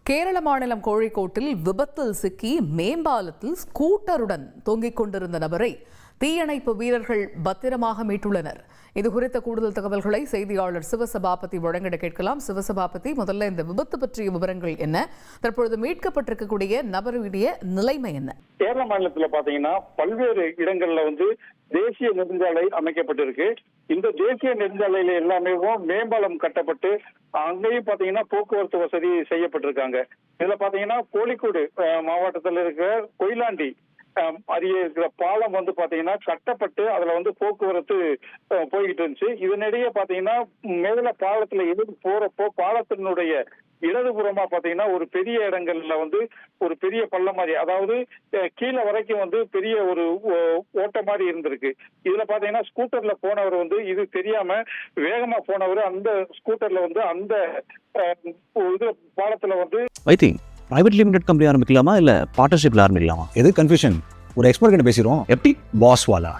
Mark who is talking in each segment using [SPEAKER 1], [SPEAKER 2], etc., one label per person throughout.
[SPEAKER 1] கேரள மாநிலம் கோழிக்கோட்டில் விபத்தில் சிக்கி மேம்பாலத்தில் ஸ்கூட்டருடன் தொங்கிக் கொண்டிருந்த நபரை தீயணைப்பு வீரர்கள் பத்திரமாக மீட்டுள்ளனர். இதுகுறித்த கூடுதல் தகவல்களை செய்தியாளர் சிவசபாபதி வழங்கிட கேட்கலாம். சிவசபாபதி, முதல்ல இந்த விபத்து பற்றிய விவரங்கள் என்ன? தற்பொழுது மீட்கப்பட்டிருக்கக்கூடிய நபருடைய நிலைமை என்ன?
[SPEAKER 2] கேரள மாநிலத்தில் பாத்தீங்கன்னா பல்வேறு இடங்கள்ல தேசிய நெடுஞ்சாலை அமைக்கப்பட்டிருக்கு. இந்த தேசிய நெடுஞ்சாலையில எல்லாமே மேம்பாலம் கட்டப்பட்டு அங்கேயும் பாத்தீங்கன்னா போக்குவரத்து வசதி செய்யப்பட்டிருக்காங்க. இதுல பாத்தீங்கன்னா கோழிக்கோடு மாவட்டத்தில் இருக்கிற கொயிலாண்டி அருகே இருக்கிற பாலம் பாத்தீங்கன்னா கட்டப்பட்டு அதுல போக்குவரத்து போய்கிட்டு இருந்துச்சு. இதனிடையே பாத்தீங்கன்னா மேல பாலத்துல எதிர்த்து போறப்போ பாலத்தினுடைய இடதுபுறமா பாத்தீங்கன்னா ஒரு பெரிய இடங்கள்ல ஒரு பெரிய பள்ளம் மாதிரி, அதாவது கீழே வரைக்கும் பெரிய ஒரு ஓட்ட மாதிரி இருந்திருக்கு. இதுல பாத்தீங்கன்னா ஸ்கூட்டர்ல போனவர் இது தெரியாம வேகமா போனவர் அந்த ஸ்கூட்டர்ல அந்த இது பாலத்துல
[SPEAKER 3] பிரைவேட் லிமிடெட் கம்பெனி ஆரம்பிக்கலாமா இல்ல பார்ட்னர்ஷிப்ல ஆரம்பிக்கலாமா? எது கன்ஃபியூஷன்? ஒரு எக்ஸ்பர்ட் கிட்ட பேசிரோம். எப்படி பாஸ் வாலா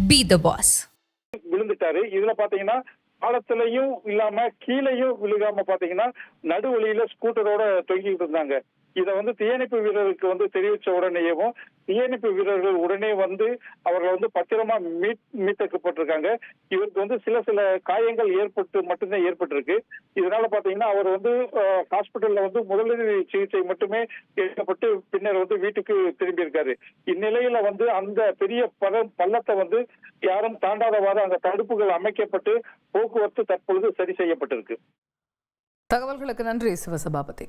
[SPEAKER 4] பி தி பாஸ்
[SPEAKER 2] விழுந்துட்டாரு. இதுல பாத்தீங்கன்னா பாலத்திலையும் இல்லாம கீழையும் விழுகாம பாத்தீங்கன்னா நடுவழியில ஸ்கூட்டரோட தொங்கிட்டு இருந்தாங்க. இதை தீயணைப்பு வீரருக்கு தெரிவிச்ச உடனேயும் தீயணைப்பு வீரர்கள் உடனே அவர்களை பத்திரமா மீட்கப்பட்டிருக்காங்க. இவருக்கு சில காயங்கள் மட்டும்தான் ஏற்பட்டிருக்கு. இதனால பாத்தீங்கன்னா அவர் ஹாஸ்பிட்டல்ல முதலுதவி சிகிச்சை மட்டுமே எடுக்கப்பட்டு பின்னர் வீட்டுக்கு திரும்பி இருக்காரு. இந்நிலையில அந்த பெரிய பள்ளத்தை யாரும் தாண்டாதவாறு அங்க தடுப்புகள் அமைக்கப்பட்டு போக்குவரத்து தற்பொழுது சரி செய்யப்பட்டிருக்கு.
[SPEAKER 1] தகவல்களுக்கு நன்றி சிவசபாபதி.